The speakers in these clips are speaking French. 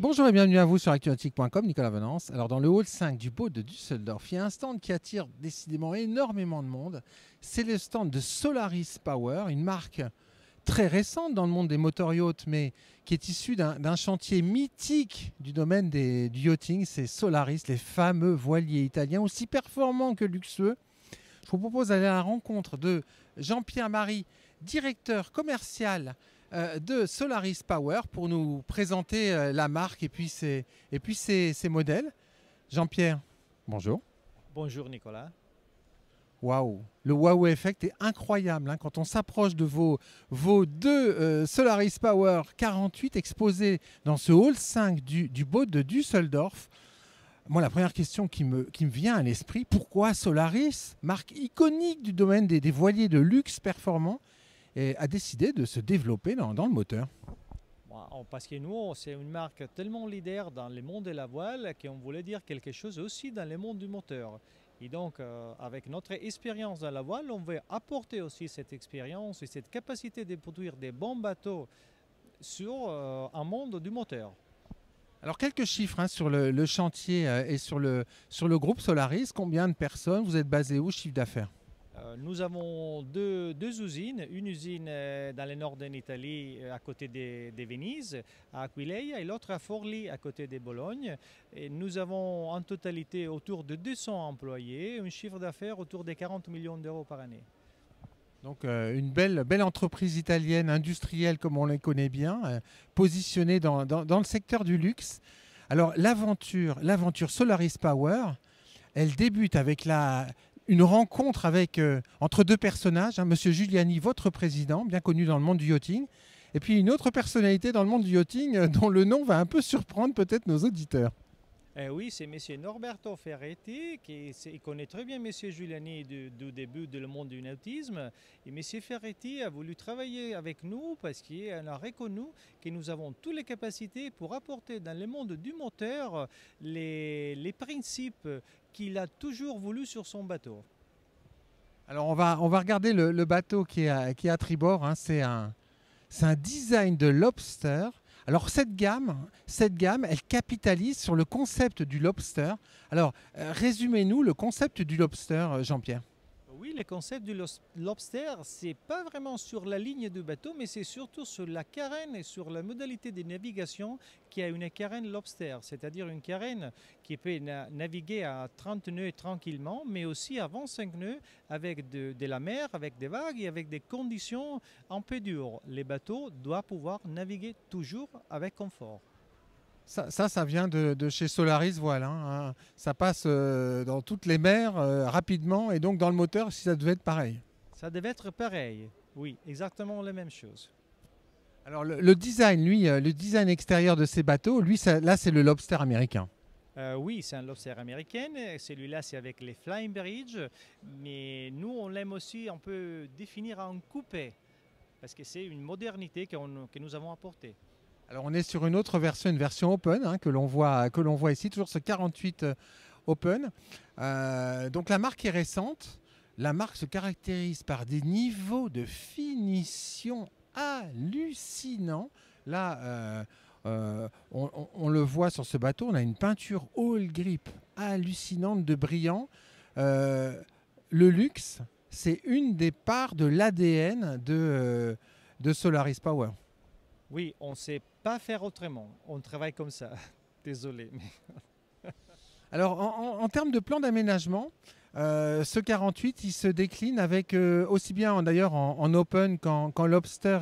Bonjour et bienvenue à vous sur actuantique.com, Nicolas Venance. Alors dans le hall 5 du Boat de Düsseldorf, il y a un stand qui attire décidément énormément de monde. C'est le stand de Solaris Power, une marque très récente dans le monde des moteurs yachts, mais qui est issue d'un chantier mythique du domaine du yachting. C'est Solaris, les fameux voiliers italiens, aussi performants que luxueux. Je vous propose d'aller à la rencontre de Jean-Pierre Marie, directeur commercial de Solaris Power, pour nous présenter la marque et puis ses modèles. Jean-Pierre, bonjour. Bonjour Nicolas. Waouh, le waouh effect est incroyable hein, quand on s'approche de vos deux Solaris Power 48 exposés dans ce hall 5 du Boat de Düsseldorf. Moi, la première question qui me vient à l'esprit, pourquoi Solaris, marque iconique du domaine des voiliers de luxe performants, a décidé de se développer dans le moteur? Parce que nous, c'est une marque tellement leader dans le monde de la voile qu'on voulait dire quelque chose aussi dans le monde du moteur. Et donc, avec notre expérience dans la voile, on veut apporter aussi cette expérience et cette capacité de produire des bons bateaux sur un monde du moteur. Alors, quelques chiffres hein, sur le chantier et sur le groupe Solaris. Combien de personnes? Vous êtes basé où? Chiffre d'affaires? Nous avons deux usines, une usine dans le nord de l'Italie à côté de Venise, à Aquileia, et l'autre à Forlì à côté de Bologne. Et nous avons en totalité autour de 200 employés, un chiffre d'affaires autour de 40 millions d'euros par année. Donc une belle entreprise italienne, industrielle comme on les connaît bien, positionnée dans le secteur du luxe. Alors l'aventure Solaris Power, elle débute avec une rencontre entre deux personnages, hein, Monsieur Giuliani, votre président, bien connu dans le monde du yachting, et puis une autre personnalité dans le monde du yachting dont le nom va un peu surprendre peut-être nos auditeurs. Oui, c'est M. Norberto Ferretti qui connaît très bien M. Giuliani du début du monde du nautisme. Et M. Ferretti a voulu travailler avec nous parce qu'il a reconnu que nous avons toutes les capacités pour apporter dans le monde du moteur les principes qu'il a toujours voulu sur son bateau. Alors on va regarder le bateau qui est à tribord. Hein. C'est un design de lobster. Alors cette gamme, elle capitalise sur le concept du lobster. Alors résumez-nous le concept du lobster, Jean-Pierre. Oui, le concept du lobster, c'est pas vraiment sur la ligne du bateau, mais c'est surtout sur la carène et sur la modalité de navigation qui a une carène lobster, c'est-à-dire une carène qui peut naviguer à 30 nœuds tranquillement, mais aussi à 25 nœuds avec de la mer, avec des vagues et avec des conditions un peu dures. Les bateaux doivent pouvoir naviguer toujours avec confort. Ça vient de chez Solaris, voilà. Hein. Ça passe dans toutes les mers rapidement, et donc dans le moteur, si ça devait être pareil. Ça devait être pareil, oui, exactement la même chose. Alors le design, lui, le design extérieur de ces bateaux, lui, là, c'est le lobster américain. Oui, c'est un lobster américain. Celui-là, c'est avec les Flying Bridge. Mais nous, on l'aime aussi, on peut définir en coupé, parce que c'est une modernité que nous avons apportée. Alors on est sur une autre version, une version open hein, que l'on voit ici, toujours ce 48 open. Donc la marque est récente. La marque se caractérise par des niveaux de finition hallucinants. Là, on le voit sur ce bateau, on a une peinture all grip hallucinante de brillant. Le luxe, c'est une des parts de l'ADN de Solaris Power. Oui, on ne sait pas faire autrement. On travaille comme ça. Désolé. Alors, en termes de plan d'aménagement, ce 48, il se décline avec aussi bien d'ailleurs en open qu'en lobster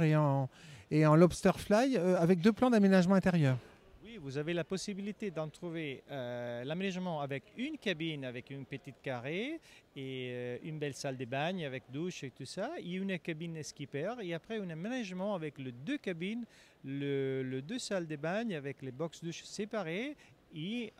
et en lobster fly, avec deux plans d'aménagement intérieur. Oui, vous avez la possibilité d'en trouver l'aménagement avec une cabine, avec une petite carré et une belle salle de bagne avec douche et tout ça, et une cabine skipper, et après un aménagement avec les deux cabines, le deux salles de bagne avec les box douche séparées et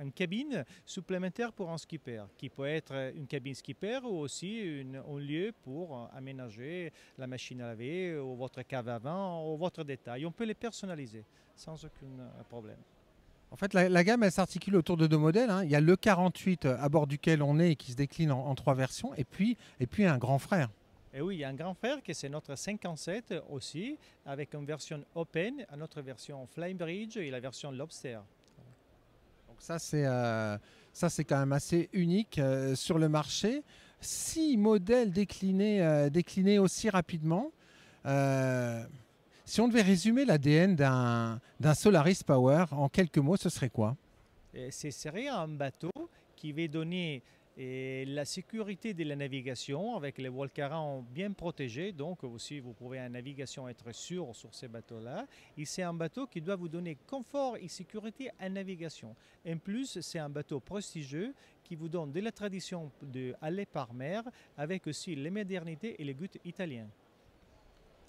une cabine supplémentaire pour un skipper, qui peut être une cabine skipper ou aussi un lieu pour aménager la machine à laver ou votre cave à vin ou votre détail. On peut les personnaliser sans aucun problème. En fait, la gamme, elle s'articule autour de deux modèles. Hein. Il y a le 48 à bord duquel on est et qui se décline en trois versions, et puis un grand frère. Et oui, il y a un grand frère qui c'est notre 57 aussi, avec une version open, une autre version Flybridge et la version Lobster. Donc ça c'est quand même assez unique sur le marché. 6 modèles déclinés aussi rapidement. Euh, Si on devait résumer l'ADN d'un Solaris Power en quelques mots, ce serait quoi? Et ce serait un bateau qui va donner la sécurité de la navigation avec les voiles carans bien protégés. Donc aussi, vous pouvez en navigation être sûr sur ces bateaux-là. Et c'est un bateau qui doit vous donner confort et sécurité en navigation. En plus, c'est un bateau prestigieux qui vous donne de la tradition d'aller par mer avec aussi les modernités et les goûts italiens.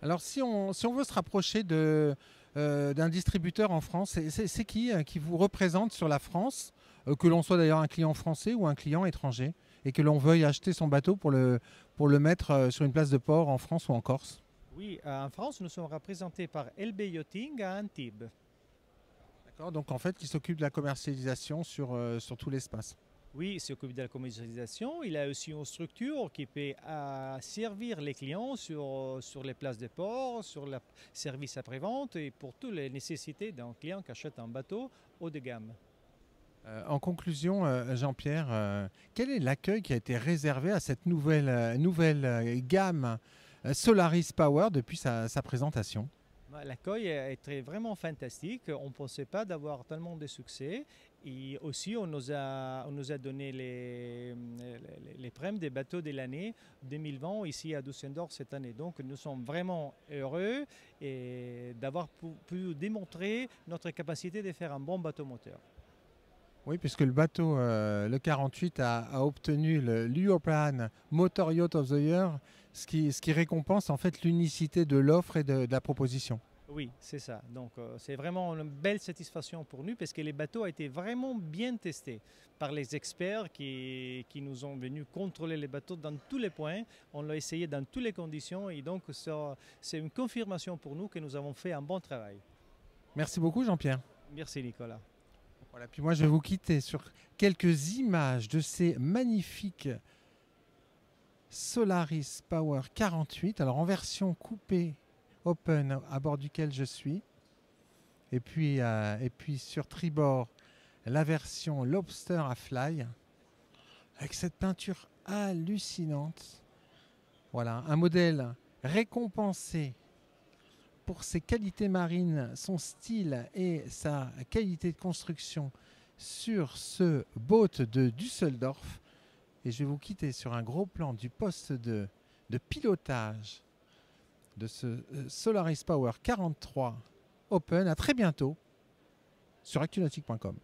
Alors si on veut se rapprocher d'un distributeur en France, c'est qui vous représente sur la France, que l'on soit d'ailleurs un client français ou un client étranger, et que l'on veuille acheter son bateau pour le mettre sur une place de port en France ou en Corse? Oui, en France, nous sommes représentés par LB Yachting à Antibes. D'accord, donc en fait qui s'occupe de la commercialisation sur tout l'espace. Oui, il s'occupe de la commercialisation. Il a aussi une structure qui peut servir les clients sur les places de port, sur le service après-vente et pour toutes les nécessités d'un client qui achète un bateau haut de gamme. En conclusion, Jean-Pierre, quel est l'accueil qui a été réservé à cette nouvelle gamme Solaris Power depuis sa présentation? L'accueil a été vraiment fantastique. On ne pensait pas d'avoir tellement de succès. Et aussi, on nous a donné les prêmes des bateaux de l'année 2020 ici à Düsseldorf cette année. Donc, nous sommes vraiment heureux d'avoir pu démontrer notre capacité de faire un bon bateau moteur. Oui, puisque le bateau, le 48, a obtenu l'European Motor Yacht of the Year, ce qui récompense en fait l'unicité de l'offre et de la proposition. Oui, c'est ça. Donc, c'est vraiment une belle satisfaction pour nous parce que les bateaux ont été vraiment bien testés par les experts qui nous ont venus contrôler les bateaux dans tous les points. On l'a essayé dans toutes les conditions et donc c'est une confirmation pour nous que nous avons fait un bon travail. Merci beaucoup, Jean-Pierre. Merci Nicolas. Voilà, puis moi je vais vous quitter sur quelques images de ces magnifiques Solaris Power 48, alors en version coupée open à bord duquel je suis, et puis sur tribord la version Lobster à fly avec cette peinture hallucinante. Voilà, un modèle récompensé pour ses qualités marines, son style et sa qualité de construction sur ce boat de Düsseldorf. Et je vais vous quitter sur un gros plan du poste de pilotage de ce Solaris Power 43 Open. À très bientôt sur actunautique.com.